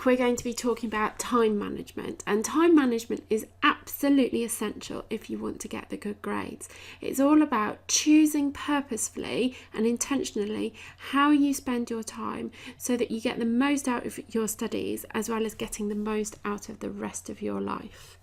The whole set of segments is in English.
week we're going to be talking about time management, and time management is absolutely essential if you want to get the good grades. It's all about choosing purposefully and intentionally how you spend your time so that you get the most out of your studies as well as getting the most out of the rest of your life.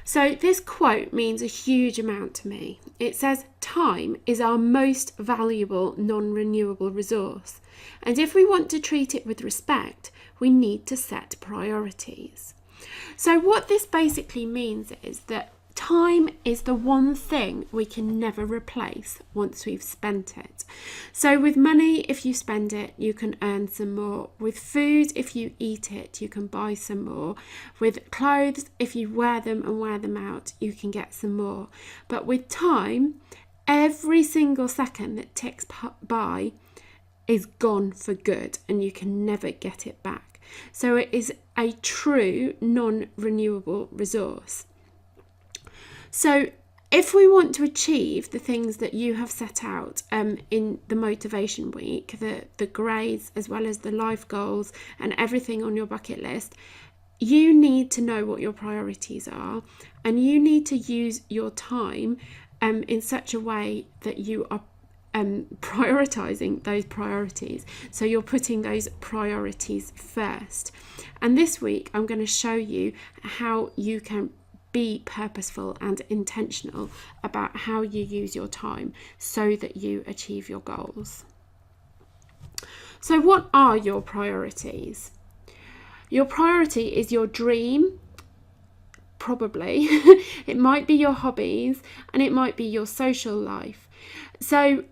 So this quote means a huge amount to me. It says, time is our most valuable non-renewable resource. And if we want to treat it with respect, we need to set priorities. So what this basically means is that time is the one thing we can never replace once we've spent it. So with money, if you spend it, you can earn some more. With food, if you eat it, you can buy some more. With clothes, if you wear them and wear them out, you can get some more. But with time, every single second that ticks by is gone for good and you can never get it back. So it is a true non-renewable resource. So if we want to achieve the things that you have set out in the motivation week, the grades as well as the life goals and everything on your bucket list, you need to know what your priorities are, and you need to use your time in such a way that you are prioritizing those priorities. So you're putting those priorities first. And this week I'm going to show you how you can be purposeful and intentional about how you use your time so that you achieve your goals. So what are your priorities? Your priority is your dream, probably. It might be your hobbies and it might be your social life. So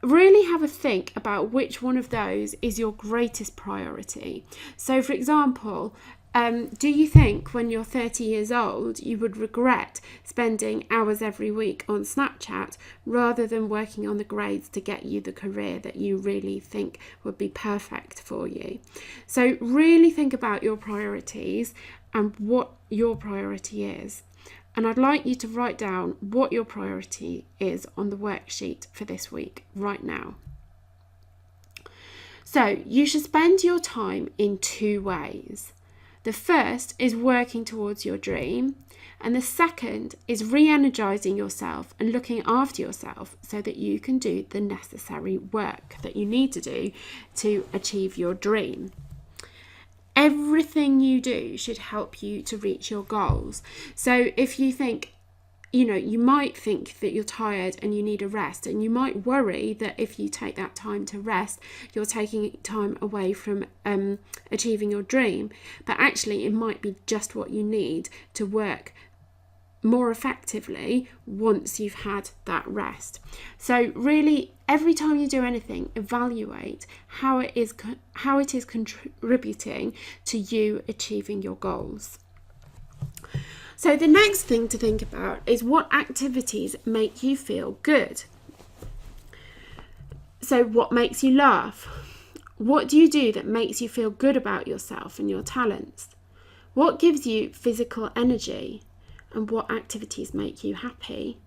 really have a think about which one of those is your greatest priority. So for example, do you think when you're 30 years old you would regret spending hours every week on Snapchat rather than working on the grades to get you the career that you really think would be perfect for you? So really think about your priorities and what your priority is. And I'd like you to write down what your priority is on the worksheet for this week right now. So you should spend your time in two ways. The first is working towards your dream, and the second is re-energizing yourself and looking after yourself so that you can do the necessary work that you need to do to achieve your dream. Everything you do should help you to reach your goals. So if you think, you might think that you're tired and you need a rest, and you might worry that if you take that time to rest, you're taking time away from achieving your dream. But actually, it might be just what you need to work more effectively once you've had that rest. So really, every time you do anything, evaluate how it is contributing to you achieving your goals. So the next thing to think about is what activities make you feel good. So what makes you laugh? What do you do that makes you feel good about yourself and your talents? What gives you physical energy? And what activities make you happy?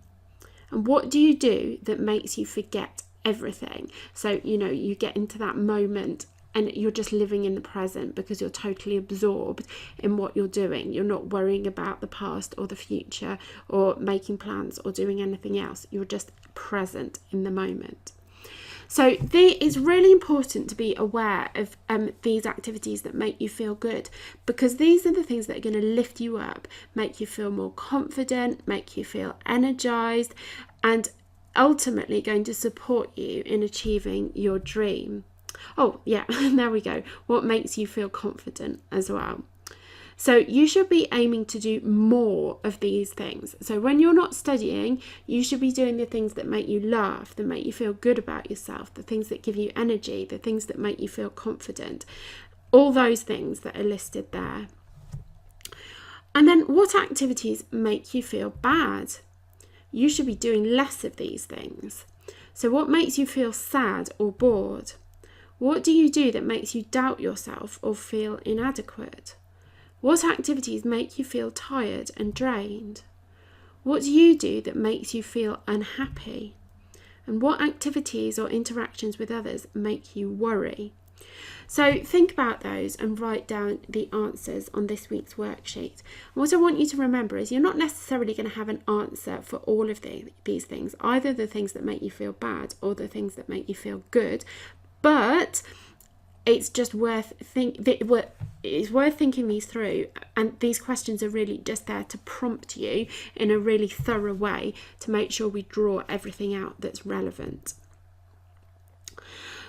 And what do you do that makes you forget everything? So, you get into that moment and you're just living in the present because you're totally absorbed in what you're doing. You're not worrying about the past or the future or making plans or doing anything else. You're just present in the moment. So it's really important to be aware of these activities that make you feel good, because these are the things that are going to lift you up, make you feel more confident, make you feel energized, and ultimately going to support you in achieving your dream. Oh yeah, there we go. What makes you feel confident as well. So you should be aiming to do more of these things. So when you're not studying, you should be doing the things that make you laugh, that make you feel good about yourself, the things that give you energy, the things that make you feel confident, all those things that are listed there. And then what activities make you feel bad? You should be doing less of these things. So what makes you feel sad or bored? What do you do that makes you doubt yourself or feel inadequate? What activities make you feel tired and drained? What do you do that makes you feel unhappy? And what activities or interactions with others make you worry? So think about those and write down the answers on this week's worksheet. And what I want you to remember is you're not necessarily going to have an answer for all of these things, either the things that make you feel bad or the things that make you feel good, but it's just worth thinking these through, and these questions are really just there to prompt you in a really thorough way to make sure we draw everything out that's relevant.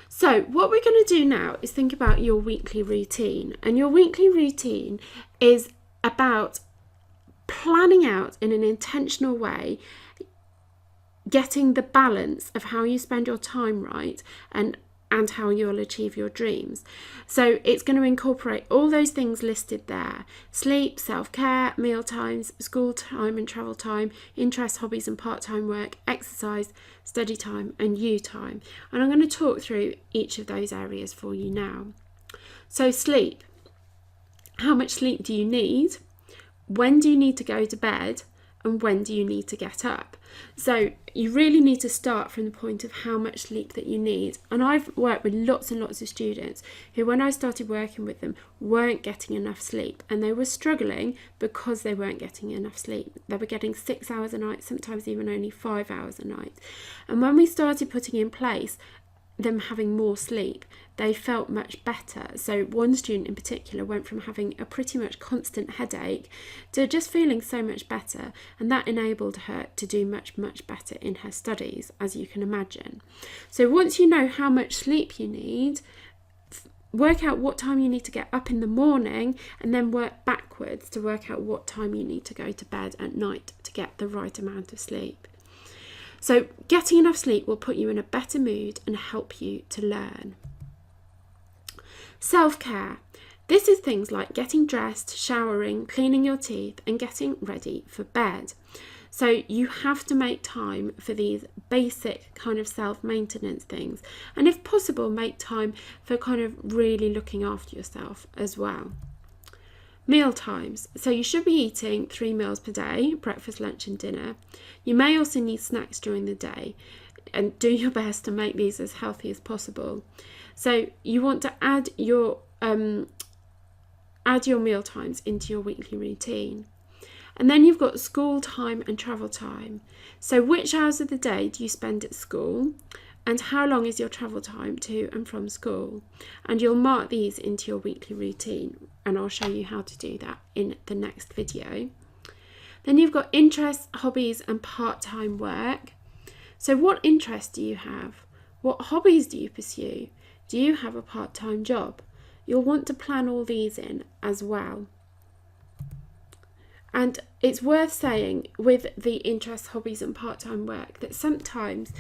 So what we're going to do now is think about your weekly routine, and your weekly routine is about planning out in an intentional way, getting the balance of how you spend your time right and how you'll achieve your dreams. So it's going to incorporate all those things listed there: sleep, self-care, meal times, school time and travel time, interests, hobbies and part-time work, exercise, study time and you time. And I'm going to talk through each of those areas for you now. So sleep. How much sleep do you need? When do you need to go to bed? And when do you need to get up? So you really need to start from the point of how much sleep that you need. And I've worked with lots and lots of students who, when I started working with them, weren't getting enough sleep, and they were struggling because they weren't getting enough sleep. They were getting 6 hours a night, sometimes even only 5 hours a night. And when we started putting in place them having more sleep, they felt much better. So one student in particular went from having a pretty much constant headache to just feeling so much better, and that enabled her to do much better in her studies, as you can imagine. So once you know how much sleep you need, work out what time you need to get up in the morning, and then work backwards to work out what time you need to go to bed at night to get the right amount of sleep. So getting enough sleep will put you in a better mood and help you to learn. Self-care. This is things like getting dressed, showering, cleaning your teeth and getting ready for bed. So you have to make time for these basic kind of self-maintenance things, and if possible make time for kind of really looking after yourself as well. Meal times. So you should be eating 3 meals per day, breakfast, lunch and dinner. You may also need snacks during the day, and do your best to make these as healthy as possible. So you want to add your meal times into your weekly routine. And then you've got school time and travel time. So which hours of the day do you spend at school? And how long is your travel time to and from school? And you'll mark these into your weekly routine, and I'll show you how to do that in the next video. Then you've got interests, hobbies and part-time work. So what interests do you have? What hobbies do you pursue? Do you have a part-time job? You'll want to plan all these in as well. And it's worth saying with the interests, hobbies and part-time work that sometimes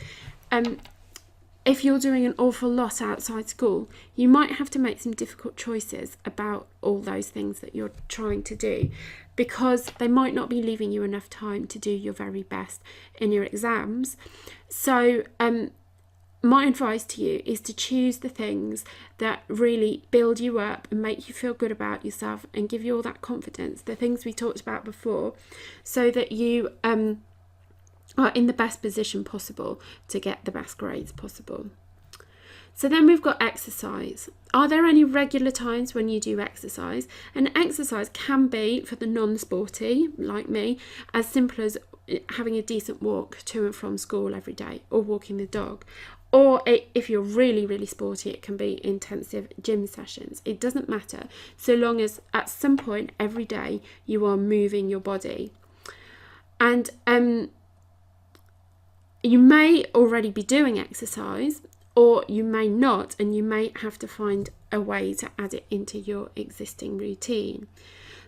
if you're doing an awful lot outside school, you might have to make some difficult choices about all those things that you're trying to do, because they might not be leaving you enough time to do your very best in your exams. So my advice to you is to choose the things that really build you up and make you feel good about yourself and give you all that confidence, the things we talked about before, so that you are in the best position possible to get the best grades possible. So then we've got exercise. Are there any regular times when you do exercise? And exercise can be, for the non-sporty like me, as simple as having a decent walk to and from school every day, or walking the dog. Or if you're really sporty, it can be intensive gym sessions. It doesn't matter, so long as at some point every day you are moving your body. And you may already be doing exercise, or you may not, and you may have to find a way to add it into your existing routine.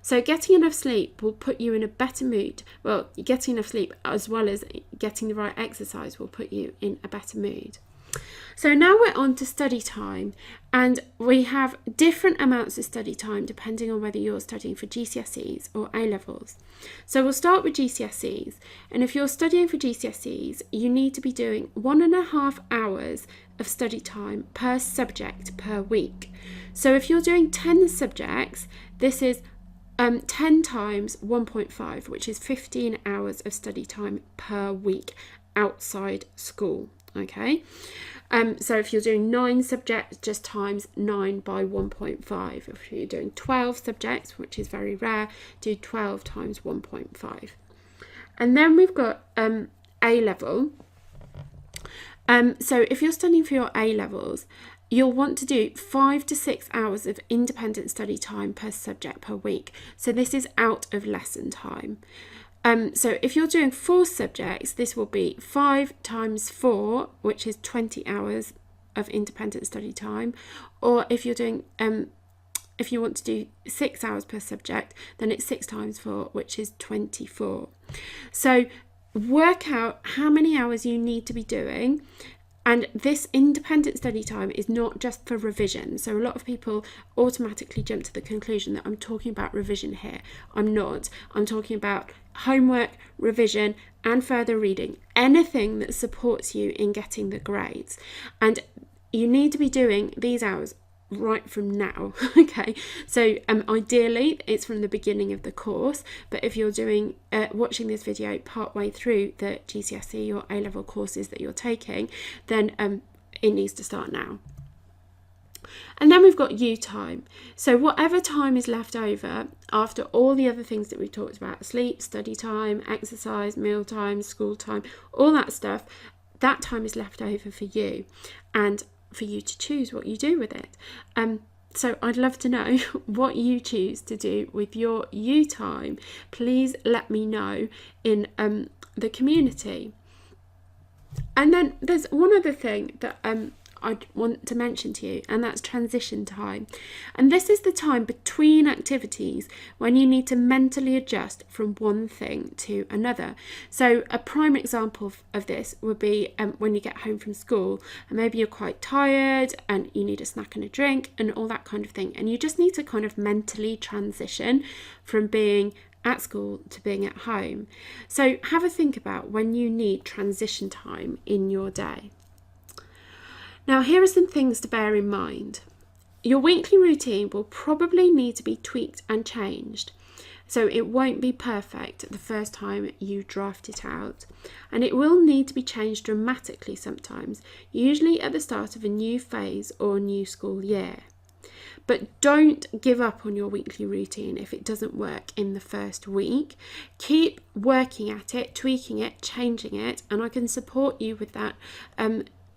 So getting enough sleep will put you in a better mood. Well, getting enough sleep as well as getting the right exercise will put you in a better mood. So now we're on to study time, and we have different amounts of study time depending on whether you're studying for GCSEs or A-levels. So we'll start with GCSEs, and if you're studying for GCSEs, you need to be doing 1.5 hours of study time per subject per week. So if you're doing 10 subjects, this is 10 times 1.5, which is 15 hours of study time per week outside school. okay? So if you're doing 9 subjects, just times 9 by 1.5. If you're doing 12 subjects, which is very rare, do 12 times 1.5. And then we've got A level. So if you're studying for your A levels, you'll want to do 5 to 6 hours of independent study time per subject per week. So this is out of lesson time. So if you're doing 4 subjects, this will be 5 times 4, which is 20 hours of independent study time. Or if you're doing, if you want to do 6 hours per subject, then it's 6 times 4, which is 24. So work out how many hours you need to be doing. And this independent study time is not just for revision. So a lot of people automatically jump to the conclusion that I'm talking about revision here. I'm not. I'm talking about homework, revision, and further reading. Anything that supports you in getting the grades. And you need to be doing these hours right from now. Okay, so ideally it's from the beginning of the course, but if you're doing watching this video part way through the GCSE or A-level courses that you're taking, then it needs to start now. And then we've got U time. So whatever time is left over after all the other things that we've talked about, sleep, study time, exercise, meal time, school time, all that stuff, that time is left over for you and for you to choose what you do with it. So I'd love to know what you choose to do with your U time. Please let me know in the community. And then there's one other thing that I'd want to mention to you, and that's transition time. And this is the time between activities when you need to mentally adjust from one thing to another. So a prime example of this would be when you get home from school and maybe you're quite tired and you need a snack and a drink and all that kind of thing, and you just need to kind of mentally transition from being at school to being at home. So have a think about when you need transition time in your day. Now, here are some things to bear in mind. Your weekly routine will probably need to be tweaked and changed. So it won't be perfect the first time you draft it out. And it will need to be changed dramatically sometimes, usually at the start of a new phase or new school year. But don't give up on your weekly routine if it doesn't work in the first week. Keep working at it, tweaking it, changing it, and I can support you with that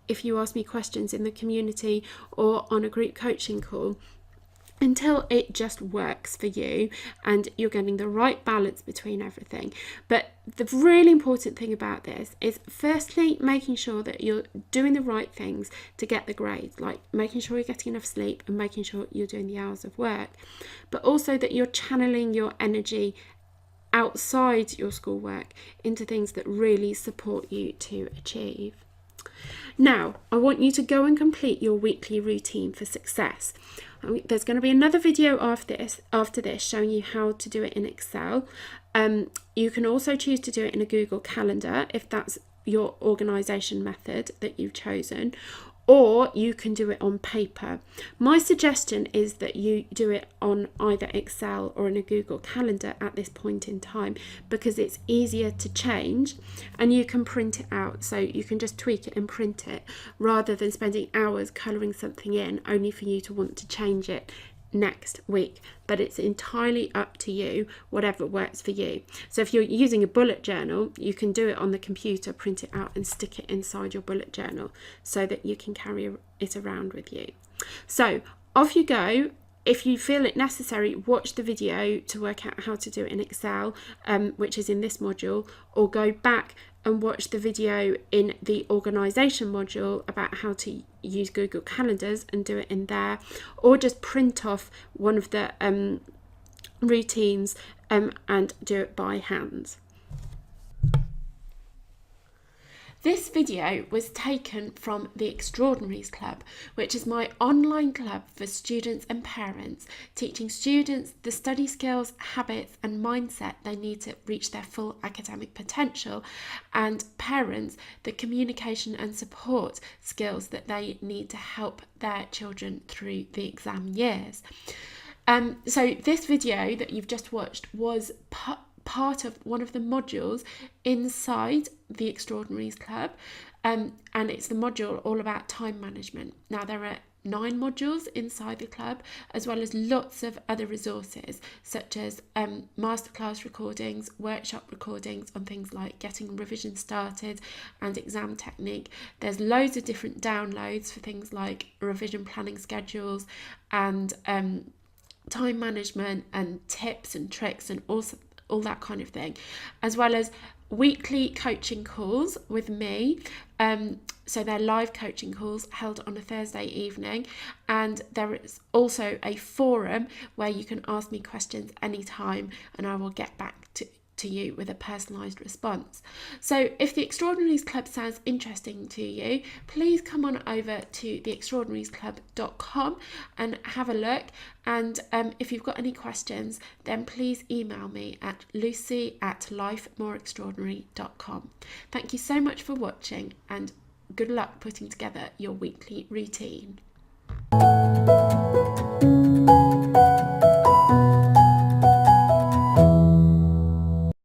if you ask me questions in the community or on a group coaching call, until it just works for you and you're getting the right balance between everything. But the really important thing about this is firstly making sure that you're doing the right things to get the grades, like making sure you're getting enough sleep and making sure you're doing the hours of work, but also that you're channeling your energy outside your schoolwork into things that really support you to achieve. Now, I want you to go and complete your weekly routine for success. There's going to be another video after this showing you how to do it in Excel. You can also choose to do it in a Google Calendar if that's your organisation method that you've chosen, or you can do it on paper. My suggestion is that you do it on either Excel or in a Google Calendar at this point in time, because it's easier to change and you can print it out. So you can just tweak it and print it rather than spending hours colouring something in only for you to want to change it next week. But it's entirely up to you, whatever works for you. So if you're using a bullet journal, you can do it on the computer, print it out and stick it inside your bullet journal so that you can carry it around with you. So off you go. If you feel it necessary, watch the video to work out how to do it in Excel, which is in this module, or go back and watch the video in the organisation module about how to use Google Calendars and do it in there, or just print off one of the routines and do it by hand. This video was taken from the Extraordinaries Club, which is my online club for students and parents, teaching students the study skills, habits and mindset they need to reach their full academic potential, and parents the communication and support skills that they need to help their children through the exam years. So this video that you've just watched was part of one of the modules inside the Extraordinaries Club. and it's the module all about time management. Now, there are 9 modules inside the club, as well as lots of other resources such as masterclass recordings, workshop recordings on things like getting revision started and exam technique. There's loads of different downloads for things like revision planning schedules and time management and tips and tricks and all that kind of thing, as well as weekly coaching calls with me. So they're live coaching calls held on a Thursday evening, and there is also a forum where you can ask me questions anytime and I will get back to you with a personalised response. So if the Extraordinaries Club sounds interesting to you, please come on over to theextraordinariesclub.com and have a look. And if you've got any questions, then please email me at lucy@lifemoreextraordinary.com. Thank you so much for watching, and good luck putting together your weekly routine.